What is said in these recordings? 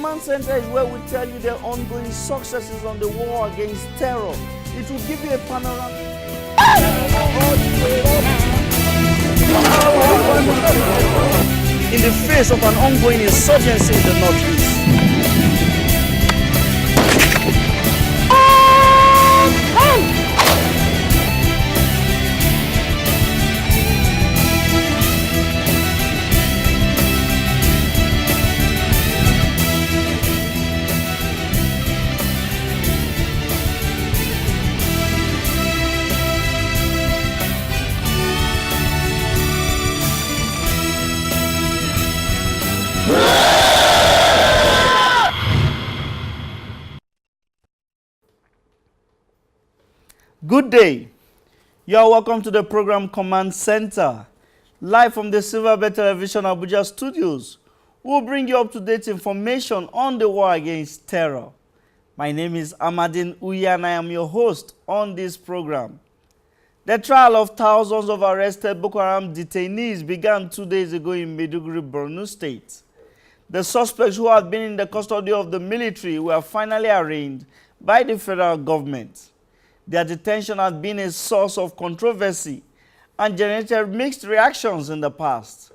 Command Center is where we tell you the ongoing successes on the war against terror. It will give you a panorama. In the face of an ongoing insurgency in the Northeast. Good day. You are welcome to the program Command Center, live from the Silverbird Television Abuja studios. We'll bring you up-to-date information on the war against terror. My name is Amadin Uya and I am your host on this program. The trial of thousands of arrested Boko Haram detainees began 2 days ago in Maiduguri, Borno State. The suspects who had been in the custody of the military were finally arraigned by the federal government. Their detention has been a source of controversy and generated mixed reactions in the past,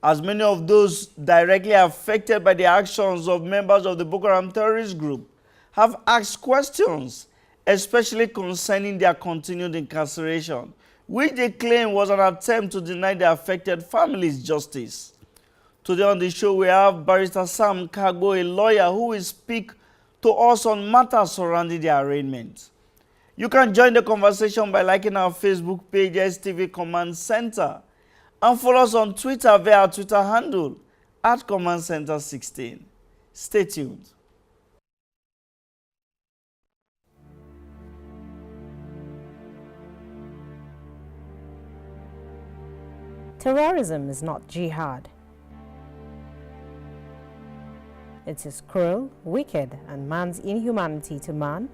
as many of those directly affected by the actions of members of the Boko Haram terrorist group have asked questions, especially concerning their continued incarceration, which they claim was an attempt to deny the affected families justice. Today on the show, we have Barrister Sam KARGBO, a lawyer who will speak to us on matters surrounding the arraignment. You can join the conversation by liking our Facebook page, STV Command Center, and follow us on Twitter via our Twitter handle @CommandCenter16. Stay tuned. Terrorism is not jihad. It is cruel, wicked, and man's inhumanity to man.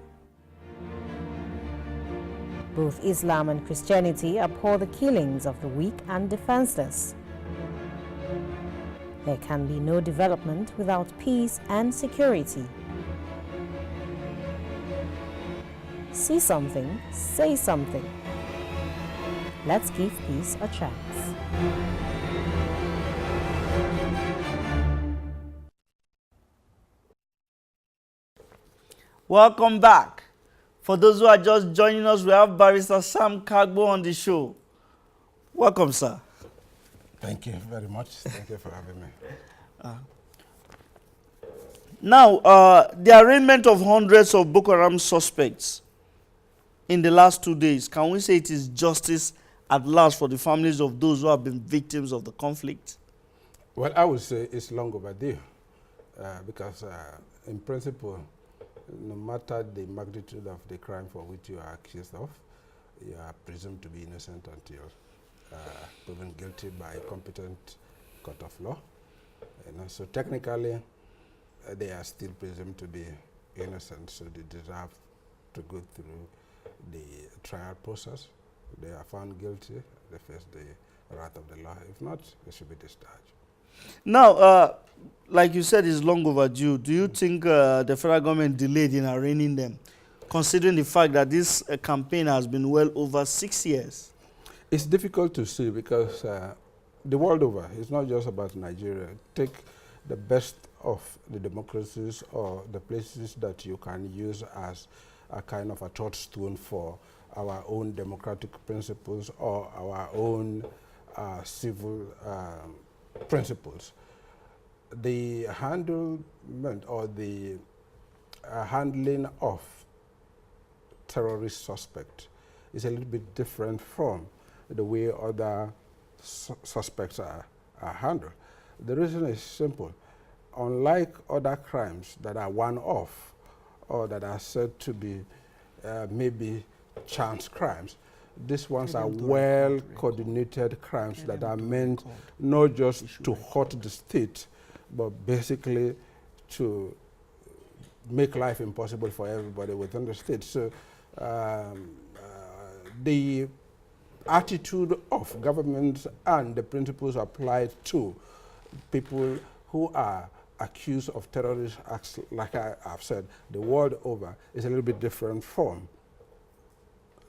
Both Islam and Christianity abhor the killings of the weak and defenseless. There can be no development without peace and security. See something, say something. Let's give peace a chance. Welcome back. For those who are just joining us, we have Barrister Sam KARGBO on the show. Welcome, sir. Thank you very much. Thank you for having me. Now, the arraignment of hundreds of Boko Haram suspects in the last 2 days, can we say it is justice at last for the families of those who have been victims of the conflict? Well, I would say it's long overdue because in principle, no matter the magnitude of the crime for which you are accused of, you are presumed to be innocent until proven guilty by a competent court of law. So technically, they are still presumed to be innocent, so they deserve to go through the trial process. They are found guilty, they face the wrath of the law. If not, they should be discharged. Now, like you said, it's long overdue. Do you think the federal government delayed in arraigning them, considering the fact that this campaign has been well over 6 years? It's difficult to see because the world over, it's not just about Nigeria. Take the best of the democracies or the places that you can use as a kind of a touchstone for our own democratic principles or our own civil principles. The handlement or the handling of terrorist suspect is a little bit different from the way other suspects are handled. The reason is simple. Unlike other crimes that are one-off or that are said to be maybe chance crimes, these ones are well-coordinated crimes that are meant not just to hurt the state, but basically to make life impossible for everybody within the state. So the attitude of government and the principles applied to people who are accused of terrorist acts, like I've said, the world over, is a little bit different from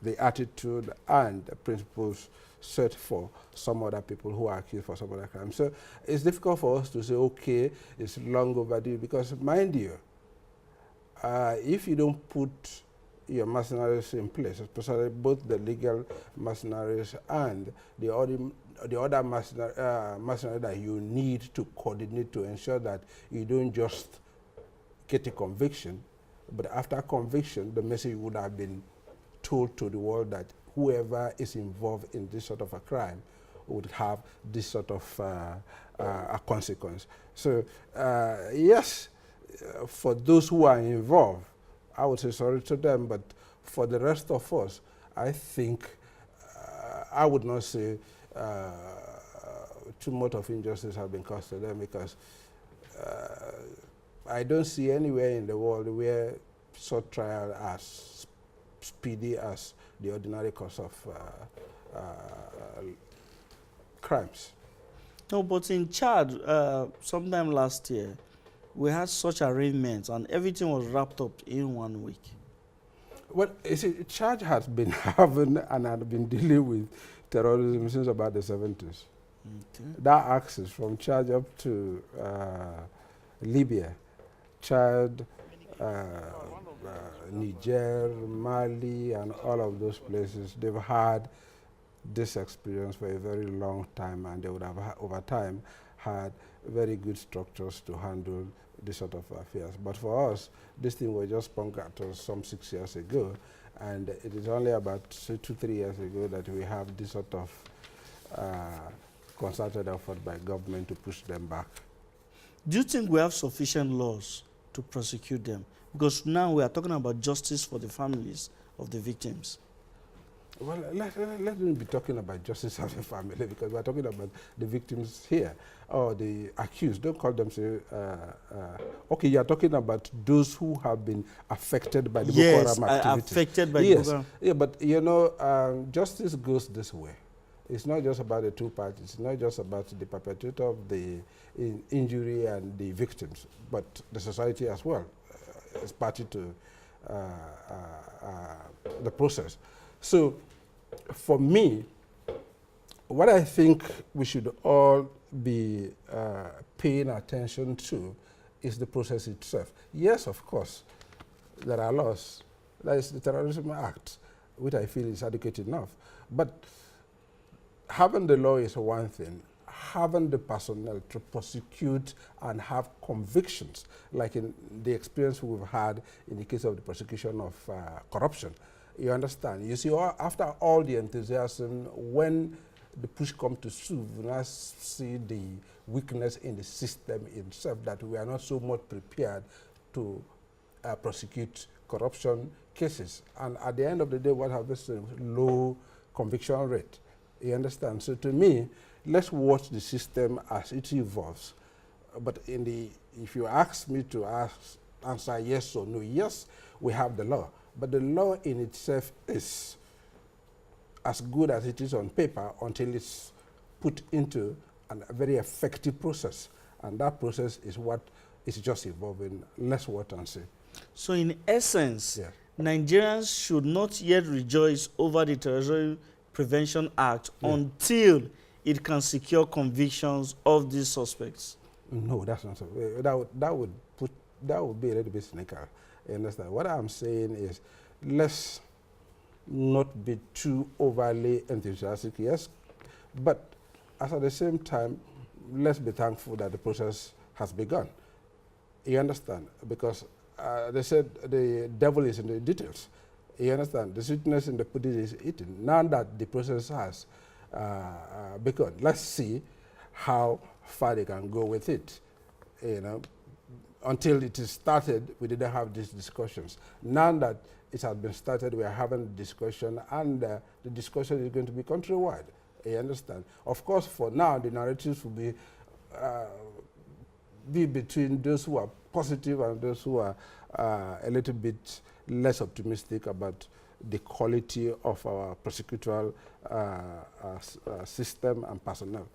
the attitude and the principles set for some other people who are accused for some other crime. So it's difficult for us to say, okay, it's long overdue, because mind you, if you don't put your mercenaries in place, especially both the legal mercenaries and the other mercenary that you need to coordinate to ensure that you don't just get a conviction, but after conviction, the message would have been told to the world that whoever is involved in this sort of a crime would have this sort of a consequence. So yes, for those who are involved, I would say sorry to them, but for the rest of us, I think I would not say too much of injustice has been caused to them, because I don't see anywhere in the world where such trial as speedy as the ordinary course of crimes. No, but in Chad, sometime last year, we had such arrangements and everything was wrapped up in 1 week. Well, you see, Chad has been having and had been dealing with terrorism since about the 70s. Okay. That axis from Chad up to Libya, Chad, Niger, Mali, and all of those places, they've had this experience for a very long time, and they would have, over time, had very good structures to handle this sort of affairs. But for us, this thing was just sprung at us some 6 years ago, and it is only about, say, 2-3 years ago that we have this sort of concerted effort by government to push them back. Do you think we have sufficient laws to prosecute them? Because now we are talking about justice for the families of the victims. Well, let me be talking about justice of the family, because we're talking about the victims here, or the accused. Don't call them, say, okay, you're talking about those who have been affected by the BOKO HARAM activities. Affected by yes. BOKO HARAM. Yeah, but you know, justice goes this way. It's not just about the two parties. It's not just about the perpetrator of the injury and the victims, but the society as well is party to the process. So, for me, what I think we should all be paying attention to is the process itself. Yes, of course, there are laws. That is the Terrorism Act, which I feel is adequate enough. But having the law is one thing. Having the personnel to prosecute and have convictions, like in the experience we've had in the case of the prosecution of corruption. You understand? You see, after all the enthusiasm, when the push comes to shove, we now see the weakness in the system itself, that we are not so much prepared to prosecute corruption cases. And at the end of the day, what happens is low conviction rate. You understand? So to me, let's watch the system as it evolves. But if you ask me to answer yes or no, yes, we have the law. But the law in itself is as good as it is on paper until it's put into a very effective process. And that process is what is just evolving. Let's watch and see. So in essence, yeah, Nigerians should not yet rejoice over the Terrorism Prevention Act until it can secure convictions of these suspects. No, that's not so. That would be a little bit cynical. You understand? What I'm saying is, let's not be too overly enthusiastic, yes, but at the same time, let's be thankful that the process has begun. You understand? Because they said the devil is in the details. You understand? The sweetness in the pudding is eaten. Now that the process has begun, let's see how far they can go with it. You know, until it is started, we didn't have these discussions. Now that it has been started, we are having a discussion, and the discussion is going to be countrywide. You understand? Of course, for now, the narratives will be between those who are positive and those who are a little bit less optimistic about the quality of our prosecutorial system and personnel.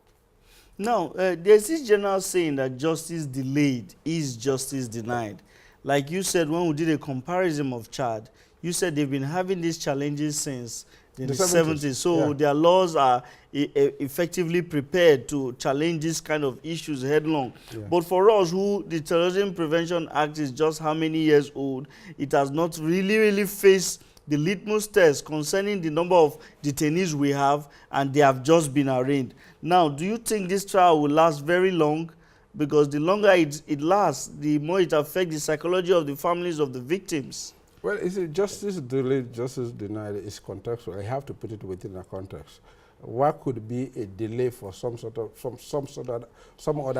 Now, there's this general saying that justice delayed is justice denied. Like you said, when we did a comparison of Chad, you said they've been having these challenges since the 70s. So yeah. their laws are effectively prepared to challenge this kind of issues headlong. Yeah. But for us, who the Terrorism Prevention Act is just how many years old, it has not really faced the litmus test concerning the number of detainees we have, and they have just been arraigned. Now, do you think this trial will last very long? Because the longer it lasts, the more it affects the psychology of the families of the victims. Well, is it justice delayed, justice denied is contextual. I have to put it within a context. What could be a delay for some other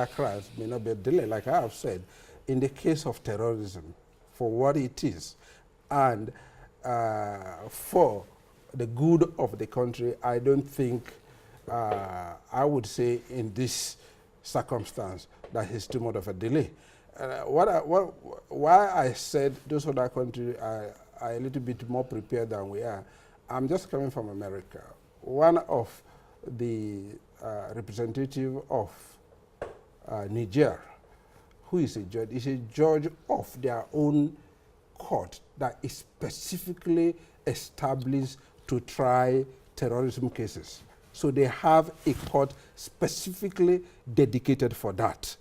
crimes may not be a delay. Like I have said, in the case of terrorism, for what it is, and for the good of the country, I don't think I would say in this circumstance that is too much of a delay. Why I said those other countries are a little bit more prepared than we are, I'm just coming from America. One of the representative of Niger, who is a judge of their own court that is specifically established to try terrorism cases. So they have a court specifically dedicated for that.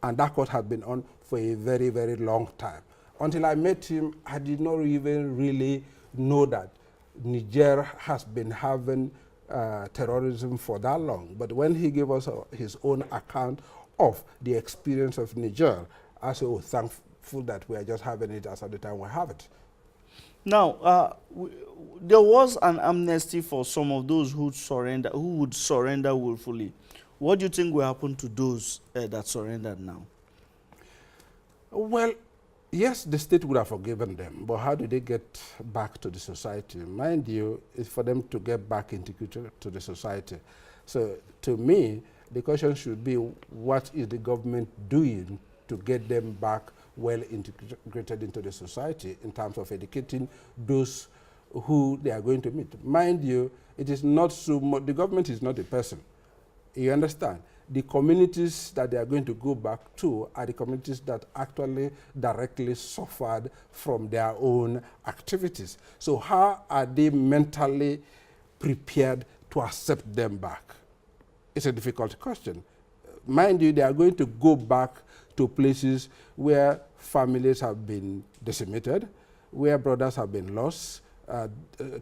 And that court had been on for a very long time. Until I met him, I did not even really know that Niger has been having terrorism for that long. But when he gave us his own account of the experience of Niger, I said, oh, thankful that we are just having it as at the time we have it. Now, there was an amnesty for some of those who would surrender willfully. What do you think will happen to those that surrendered now? Well, yes, the state would have forgiven them, but how do they get back to the society? Mind you, it's for them to get back integrated to the society. So to me, the question should be, what is the government doing to get them back well integrated into the society in terms of educating those who they are going to meet? Mind you, it is not so much, the government is not a person. You understand? The communities that they are going to go back to are the communities that actually directly suffered from their own activities. So how are they mentally prepared to accept them back? It's a difficult question. Mind you, they are going to go back to places where families have been decimated, where brothers have been lost,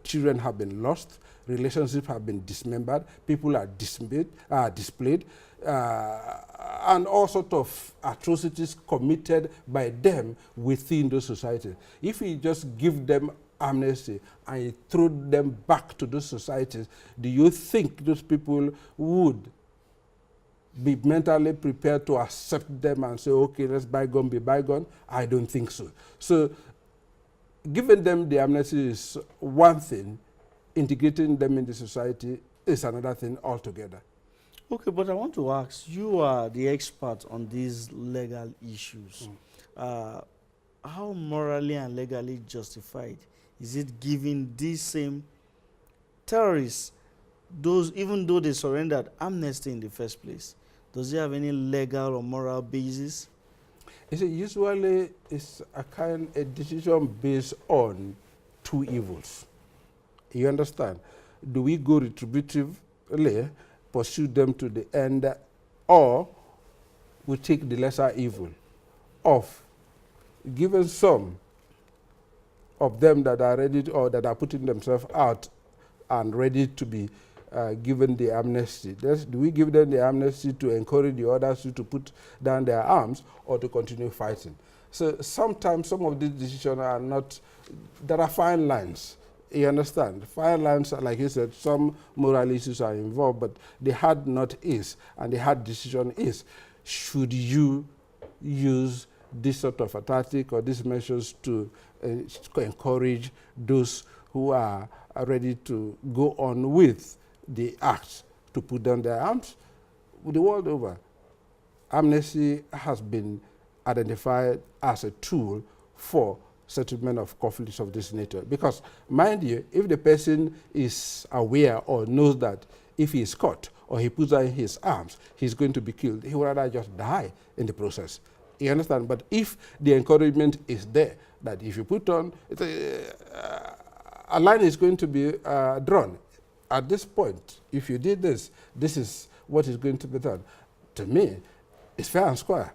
children have been lost, relationships have been dismembered, people are displayed, and all sorts of atrocities committed by them within those societies. If we just give them amnesty and you throw them back to those societies, do you think those people would be mentally prepared to accept them and say, okay, let's bygone be bygone? I don't think so. So giving them the amnesty is one thing, integrating them in the society is another thing altogether. Okay, but I want to ask, you are the expert on these legal issues. How morally and legally justified is it giving these same terrorists, even though they surrendered, amnesty in the first place? Does it have any legal or moral basis? Usually it's a decision based on two evils. You understand? Do we go retributively, pursue them to the end, or we take the lesser evil of giving some of them that are ready to, or that are putting themselves out and ready to be given the amnesty? Do we give them the amnesty to encourage the others to put down their arms or to continue fighting? So sometimes some of these decisions are not, there are fine lines. You understand? Fine lines, like you said, some moral issues are involved, but the hard nut is, and the hard decision is, should you use this sort of a tactic or these measures to encourage those who are ready to go on with the act to put down their arms? The world over, amnesty has been identified as a tool for settlement of conflicts of this nature. Because, mind you, if the person is aware or knows that if he is caught or he puts down his arms, he's going to be killed. He would rather just die in the process. You understand? But if the encouragement is there, that if you put on, a line is going to be drawn. At this point, if you did this, this is what is going to be done. To me, it's fair and square.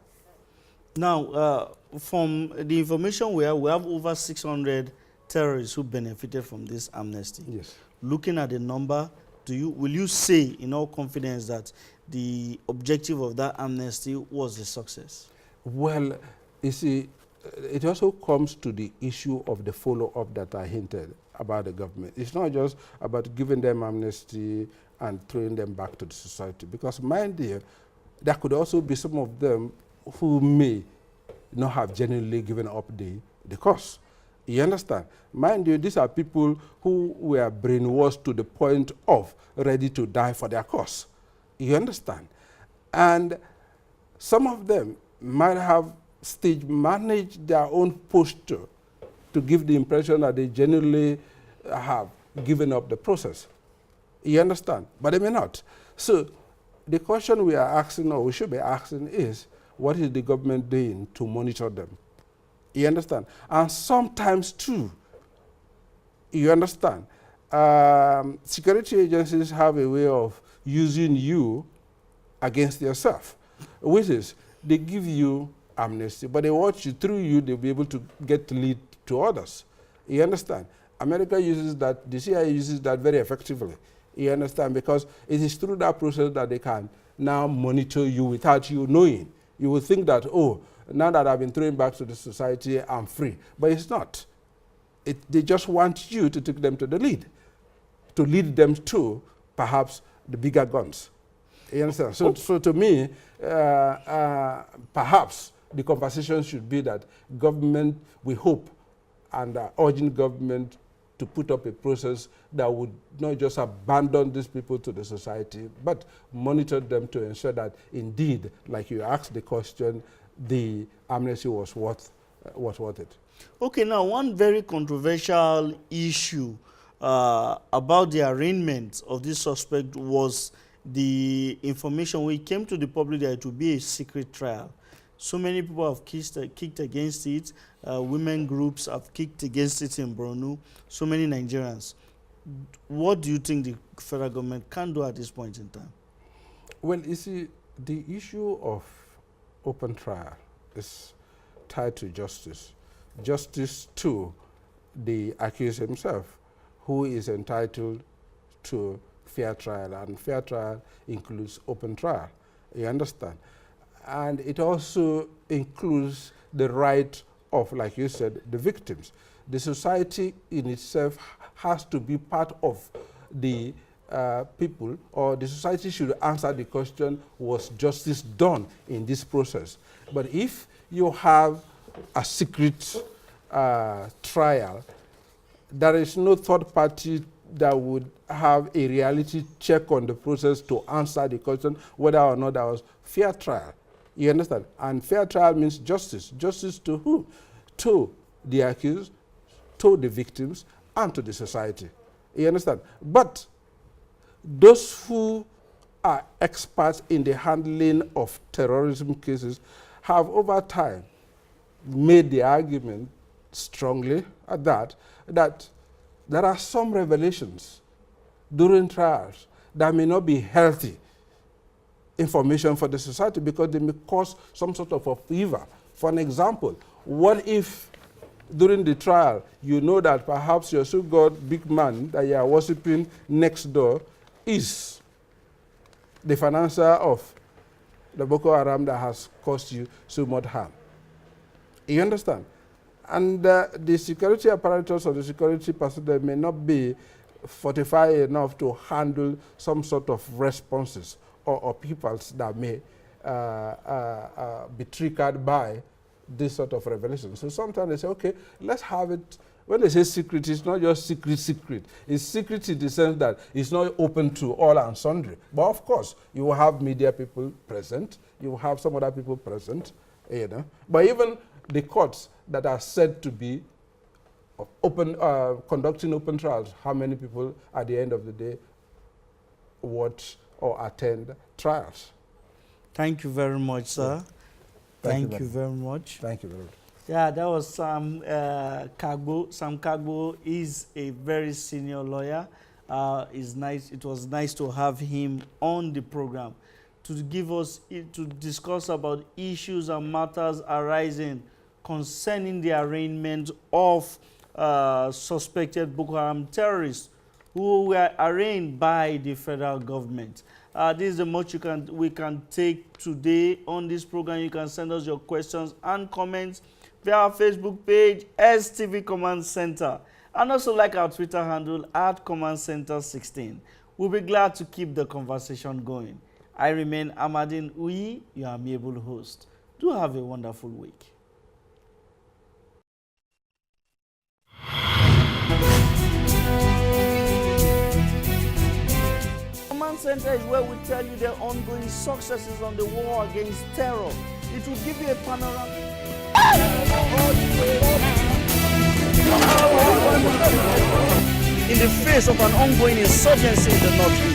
Now, from the information we have over 600 terrorists who benefited from this amnesty. Yes. Looking at the number, will you say in all confidence that the objective of that amnesty was a success? Well, you see, it also comes to the issue of the follow-up that I hinted about the government. It's not just about giving them amnesty and throwing them back to the society, because mind you, there could also be some of them who may not have genuinely given up the cause. You understand? Mind you, these are people who were brainwashed to the point of ready to die for their cause. You understand? And some of them might have stage managed their own posture to give the impression that they genuinely have given up the process. You understand? But they may not. So the question we are asking, or we should be asking, is what is the government doing to monitor them? You understand? And sometimes too, you understand, security agencies have a way of using you against yourself, which is they give you amnesty, but they watch you, through you, they'll be able to get lead to others. You understand? America uses that, the CIA uses that very effectively. You understand? Because it is through that process that they can now monitor you without you knowing. You will think that, oh, now that I've been thrown back to the society, I'm free. But it's not. They just want you to take them to the lead, to lead them to perhaps the bigger guns. You understand? So, so to me, perhaps the conversation should be that government, we hope, and urging government to put up a process that would not just abandon these people to the society, but monitor them to ensure that indeed, like you asked the question, the amnesty was worth it. Okay, now one very controversial issue about the arraignment of this suspect was the information when it came to the public that it would be a secret trial. So many people have kicked against it. Women groups have kicked against it in Borno. So many Nigerians. What do you think the federal government can do at this point in time? Well, you see, the issue of open trial is tied to justice. Justice to the accused himself, who is entitled to fair trial, and fair trial includes open trial. You understand? And it also includes the right of, like you said, the victims. The society in itself has to be part of the people, or the society should answer the question, was justice done in this process? But if you have a secret trial, there is no third party that would have a reality check on the process to answer the question whether or not there was fair trial. You understand? And fair trial means justice. Justice to who? To the accused, to the victims, and to the society. You understand? But those who are experts in the handling of terrorism cases have over time made the argument strongly at that there are some revelations during trials that may not be healthy information for the society because they may cause some sort of a fever. For an example, what if during the trial you know that perhaps your so-called big man that you are worshiping next door is the financier of the BOKO HARAM that has caused you so much harm? You understand? And the security apparatus or the security personnel may not be fortified enough to handle some sort of responses or peoples that may be triggered by this sort of revelation. So sometimes they say, okay, let's have it. When they say secret, it's not just secret. It's secret in the sense that it's not open to all and sundry. But of course, you will have media people present. You will have some other people present. You know. But even the courts that are said to be conducting open trials, how many people at the end of the day watch or attend trials. Thank you very much, sir. Thank you very much. Thank you very much. Yeah, that was Sam KARGBO. Sam KARGBO is a very senior lawyer. It was nice to have him on the program to give us, to discuss about issues and matters arising concerning the arraignment of suspected Boko Haram terrorists who were arraigned by the federal government. This is the much we can take today on this program. You can send us your questions and comments via our Facebook page, STV Command Center, and also like our Twitter handle at Command Center 16. We'll be glad to keep the conversation going. I remain Amadin Uyi, your amiable host. Do have a wonderful week. Command Center is where we tell you the ongoing successes on the war against terror. It will give you a panorama. In the face of an ongoing insurgency in the northeast.